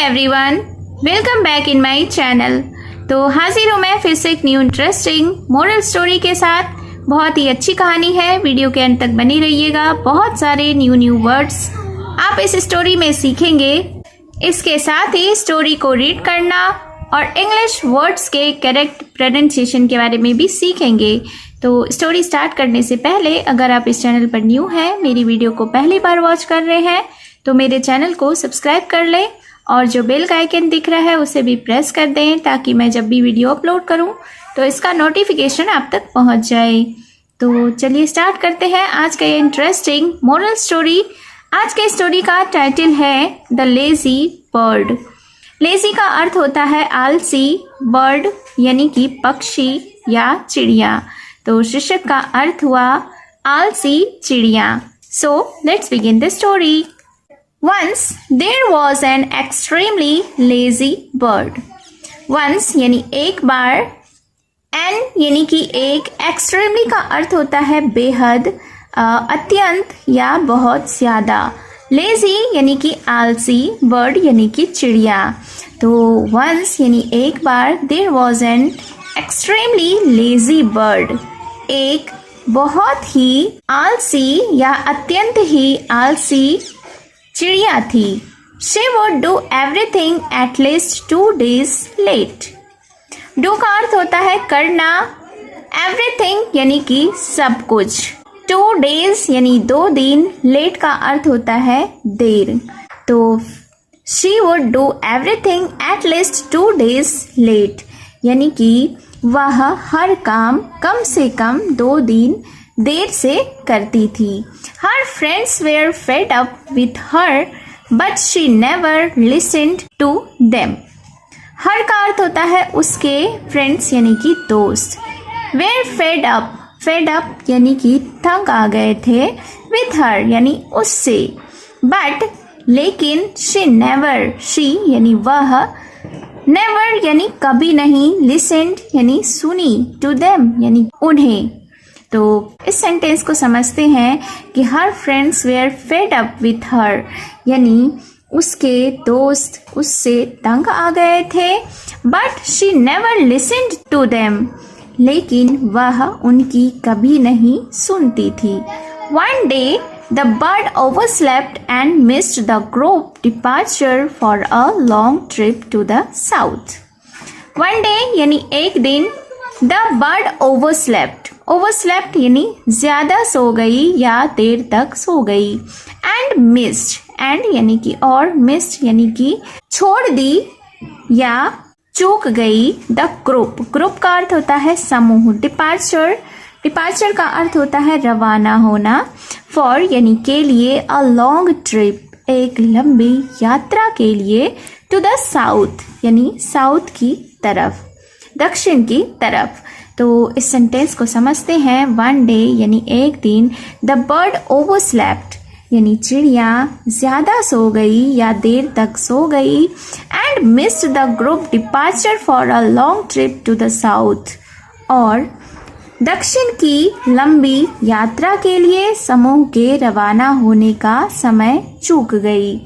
Everyone, welcome back in my channel. तो हाजिर हूँ मैं फिर से एक न्यू इंटरेस्टिंग मोरल स्टोरी के साथ। बहुत ही अच्छी कहानी है, वीडियो के अंत तक बनी रहिएगा। बहुत सारे न्यू वर्ड्स आप इस स्टोरी में सीखेंगे। इसके साथ ही स्टोरी को रीड करना और इंग्लिश वर्ड्स के करेक्ट प्रोनाउंसिएशन के बारे में भी सीखेंगे। तो स्टोरी स्टार्ट करने से पहले अगर आप इस चैनल पर न्यू हैं, मेरी वीडियो को पहली बार वॉच कर रहे हैं, तो मेरे चैनल को सब्सक्राइब कर लें और जो बेल का आइकन दिख रहा है उसे भी प्रेस कर दें ताकि मैं जब भी वीडियो अपलोड करूं तो इसका नोटिफिकेशन आप तक पहुंच जाए। तो चलिए स्टार्ट करते हैं आज का ये इंटरेस्टिंग मोरल स्टोरी। आज के स्टोरी का टाइटल है द लेजी बर्ड। लेजी का अर्थ होता है आलसी, बर्ड यानी कि पक्षी या चिड़िया। तो शीर्षक का अर्थ हुआ आलसी चिड़िया। So let's begin the story. Once there was an extremely lazy bird. Once यानी एक बार, an यानी कि एक, extremely का अर्थ होता है बेहद, अत्यंत या बहुत ज़्यादा। lazy यानी कि आलसी, bird यानी कि चिड़िया। तो once यानी एक बार, there was an extremely lazy bird. एक बहुत ही आलसी या अत्यंत ही आलसी चिड़िया थी। She would do everything at least 2 days late. Do का अर्थ होता है करना, everything यानी कि सब कुछ, 2 days यानी 2 दिन, late का अर्थ होता है देर। तो she would do everything at least 2 days late यानी कि वह हर काम कम से कम 2 दिन देर से करती थी। Her friends were fed up with her, but she never listened to them. Her का अर्थ होता है उसके, friends यानी कि दोस्त। Were fed up, fed up यानी कि तंग आ गए थे, with her यानी उससे, but लेकिन she never, she यानी वह, never यानी कभी नहीं, listened यानी सुनी, to them यानी उन्हें। तो इस सेंटेंस को समझते हैं कि her friends were fed up with her यानी उसके दोस्त उससे तंग आ गए थे, but she never listened to them लेकिन वह उनकी कभी नहीं सुनती थी। One day the bird overslept and missed the group departure for a long trip to the south. One day यानी एक दिन, द बर्ड ओवरस्लेप्ट, ओवरस्लेप्ट यानी ज़्यादा सो गई या देर तक सो गई, एंड मिस्ड, एंड यानी कि और, मिस्ड यानी कि छोड़ दी या चूक गई, द ग्रुप, ग्रुप का अर्थ होता है समूह, डिपार्चर, डिपार्चर का अर्थ होता है रवाना होना, फॉर यानी के लिए, अ लॉन्ग ट्रिप एक लंबी यात्रा के लिए, टू द साउथ यानी साउथ की तरफ, दक्षिण की तरफ। तो इस सेंटेंस को समझते हैं। वन डे यानी एक दिन, द बर्ड ओवरस्लेप्ट यानी चिड़िया ज़्यादा सो गई या देर तक सो गई, and missed the group departure for a long trip to the south और दक्षिण की लंबी यात्रा के लिए समूह के रवाना होने का समय चूक गई।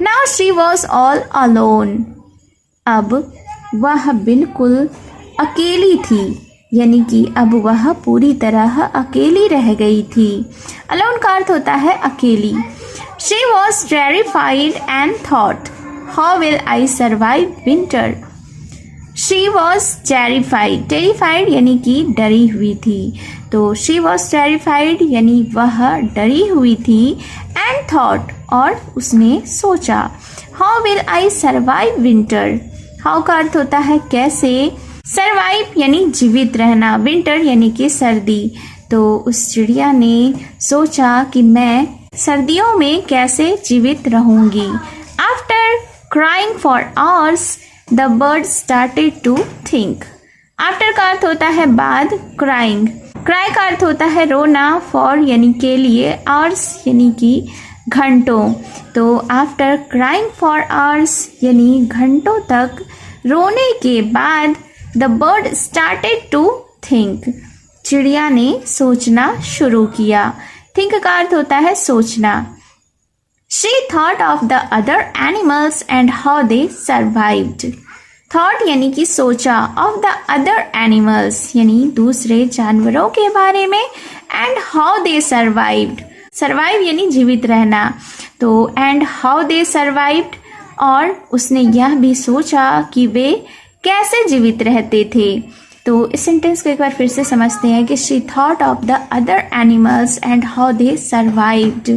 Now she was all alone, अब वह बिल्कुल अकेली थी यानी कि अब वह पूरी तरह अकेली रह गई थी। अलोन का अर्थ होता है अकेली। She was terrified and thought, how will I survive winter? She was terrified, terrified यानी कि डरी हुई थी। तो she was terrified यानी वह डरी हुई थी, and thought और उसने सोचा, how will I survive winter? how का अर्थ होता है कैसे, सर्वाइव यानी जीवित रहना, विंटर यानी कि सर्दी। तो उस चिड़िया ने सोचा कि मैं सर्दियों में कैसे जीवित रहूंगी। After crying for hours the bird started to think. After का अर्थ होता है बाद, क्राइंग, क्राई का अर्थ होता है रोना, फॉर यानी के लिए, आवर्स यानी कि घंटों। तो आफ्टर क्राइंग फॉर आवर्स यानी घंटों तक रोने के बाद, the bird started to think चिड़िया ने सोचना शुरू किया। थिंक का अर्थ होता है सोचना। She thought of the other animals and how they survived. Thought यानी कि सोचा, of the other animals यानी दूसरे जानवरों के बारे में, and how they survived. Survive यानी जीवित रहना, तो and how they survived, और उसने यह भी सोचा कि वे कैसे जीवित रहते थे। तो इस सेंटेंस को एक बार फिर से समझते हैं कि she thought of the other animals and how they survived,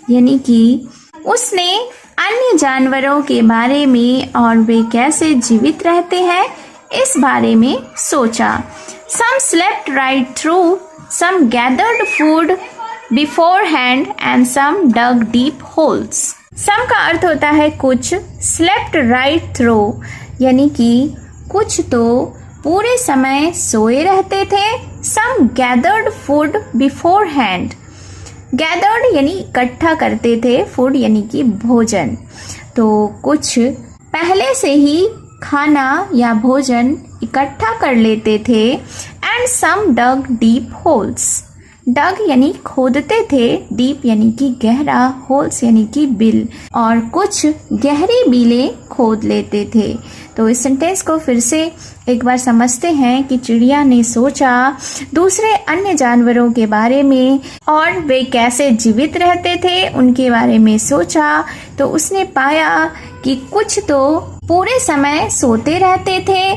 यानी कि उसने अन्य जानवरों के बारे में और वे कैसे जीवित रहते हैं इस बारे में सोचा। Some slept right through, some gathered food beforehand and some dug deep holes. Some का अर्थ होता है कुछ, slept right through यानी कि कुछ तो पूरे समय सोए रहते थे, some gathered food beforehand. Gathered यानी इकट्ठा करते थे, फूड यानी कि भोजन, तो कुछ पहले से ही खाना या भोजन इकट्ठा कर लेते थे। And some dug deep holes, dug यानी खोदते थे, डीप यानी कि गहरा, होल्स यानी कि बिल, और कुछ गहरी बिलें खोद लेते थे। तो इस सेंटेंस को फिर से एक बार समझते हैं कि चिड़िया ने सोचा दूसरे अन्य जानवरों के बारे में और वे कैसे जीवित रहते थे उनके बारे में सोचा, तो उसने पाया कि कुछ तो पूरे समय सोते रहते थे,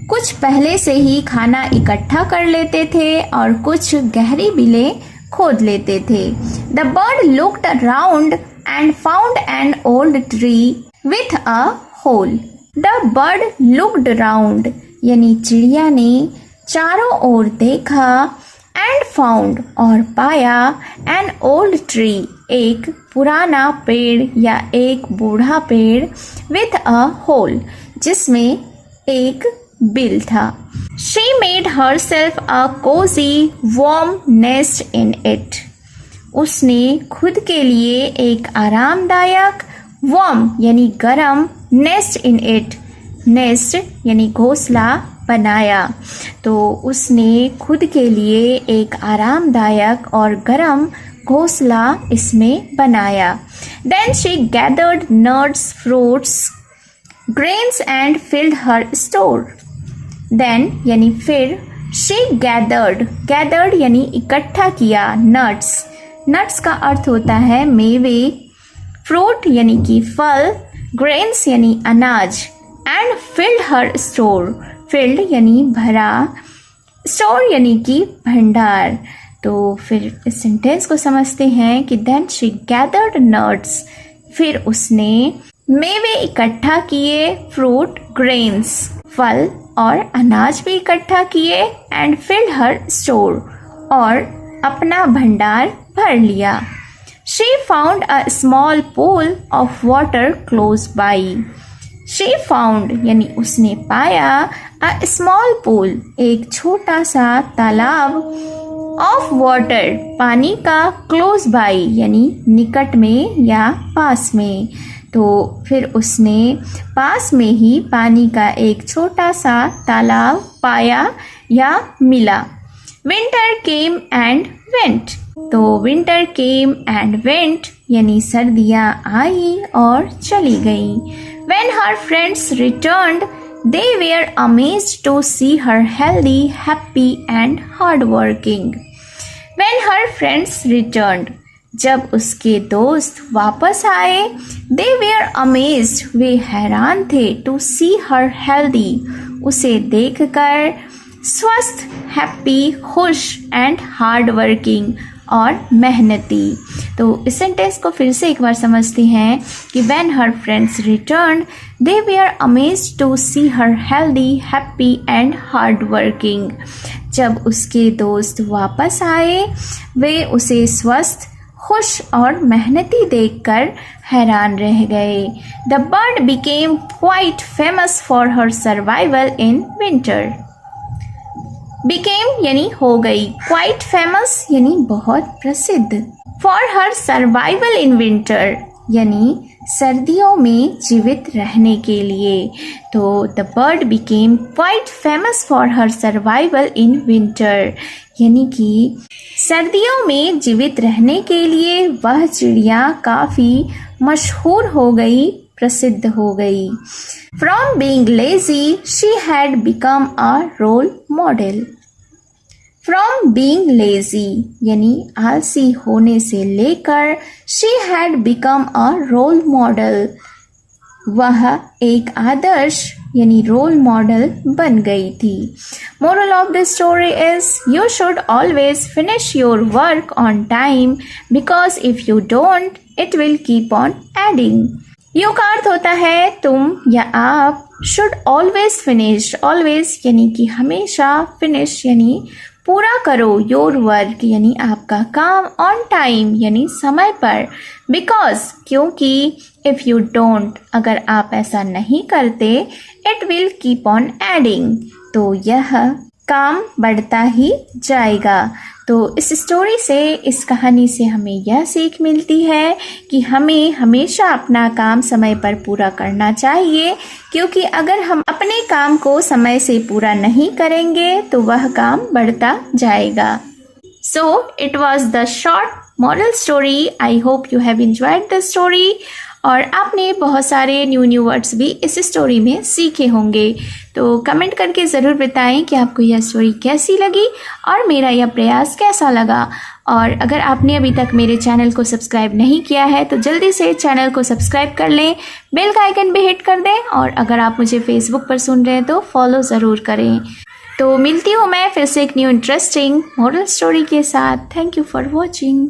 कुछ पहले से ही खाना इकट्ठा कर लेते थे और कुछ गहरी बिलें खोद लेते थे। The bird looked around and found an old tree with a hole. The bird looked around यानी चिड़िया ने चारों ओर देखा, एंड फाउंड और पाया, एन ओल्ड ट्री एक पुराना पेड़ या एक बूढ़ा पेड़, विथ अ होल जिसमें एक बिल था। She made herself a cozy warm nest in it. उसने खुद के लिए एक आरामदायक warm यानी गरम, nest in it, nest यानी घोंसला बनाया, तो उसने खुद के लिए एक आरामदायक और गरम घोंसला इसमें बनाया। Then she gathered nuts, fruits, grains and filled her store. Then यानी फिर, she gathered, gathered यानी इकट्ठा किया, nuts, nuts का अर्थ होता है मेवे, fruit यानी कि फल, grains यानी अनाज, and filled her store, filled यानी भरा, store यानी कि भंडार। तो फिर इस सेंटेंस को समझते हैं कि then she gathered nuts, फिर उसने मेवे इकट्ठा किए, फ्रूट, ग्रेन्स, फल और अनाज भी इकट्ठा किए, एंड फिल्ड हर स्टोर और अपना भंडार भर लिया। She found a small pool of water close by. She found यानी उसने पाया, अ स्मॉल पूल एक छोटा सा तालाब, ऑफ वाटर पानी का, क्लोज बाई यानी निकट में या पास में, तो फिर उसने पास में ही पानी का एक छोटा सा तालाब पाया या मिला। विंटर केम एंड वेंट, तो विंटर केम एंड वेंट यानी सर्दियाँ आई और चली गई। When her friends returned, they were amazed to see her healthy, happy and hardworking. When her friends returned, जब उसके दोस्त वापस आए, they were amazed, वे हैरान थे, to see her healthy, उसे देखकर, स्वस्थ, हैप्पी, खुश एंड हार्ड वर्किंग और मेहनती। तो इस सेंटेंस को फिर से एक बार समझते हैं कि when her friends returned, they were amazed to see her healthy, happy and hard working. जब उसके दोस्त वापस आए, वे उसे स्वस्थ, खुश और मेहनती देखकर हैरान रह गए। The bird became quite famous for her survival in winter. Became यानी हो गई, quite famous यानी बहुत प्रसिद्ध, for her survival in winter यानी सर्दियों में जीवित रहने के लिए। तो the bird became quite famous for her survival in winter यानी कि सर्दियों में जीवित रहने के लिए वह चिड़िया काफ़ी मशहूर हो गई, प्रसिद्ध हो गई। From being lazy she had become a role model. From being lazy यानी आलसी होने से लेकर she had become a role model, वह एक आदर्श यानी रोल मॉडल बन गई थी। Moral of the story is you should always finish your work on time because if you don't it will keep on adding. You का अर्थ होता है तुम या आप, शुड ऑलवेज फिनिश, ऑलवेज यानी कि हमेशा, फिनिश यानी पूरा करो, योर वर्क यानी आपका काम, ऑन टाइम यानी समय पर, बिकॉज क्योंकि, इफ यू डोंट अगर आप ऐसा नहीं करते, it will keep on adding तो यह काम बढ़ता ही जाएगा। तो इस स्टोरी से, इस कहानी से हमें यह सीख मिलती है कि हमें हमेशा अपना काम समय पर पूरा करना चाहिए, क्योंकि अगर हम अपने काम को समय से पूरा नहीं करेंगे तो वह काम बढ़ता जाएगा। So it was the short moral story. I hope you have enjoyed the story. और आपने बहुत सारे न्यू वर्ड्स भी इस स्टोरी में सीखे होंगे। तो कमेंट करके ज़रूर बताएं कि आपको यह स्टोरी कैसी लगी और मेरा यह प्रयास कैसा लगा। और अगर आपने अभी तक मेरे चैनल को सब्सक्राइब नहीं किया है तो जल्दी से चैनल को सब्सक्राइब कर लें, बेल का आइकन भी हिट कर दें, और अगर आप मुझे फेसबुक पर सुन रहे हैं तो फॉलो ज़रूर करें। तो मिलती हूँ मैं फिर से एक न्यू इंटरेस्टिंग मोरल स्टोरी के साथ। Thank you for watching.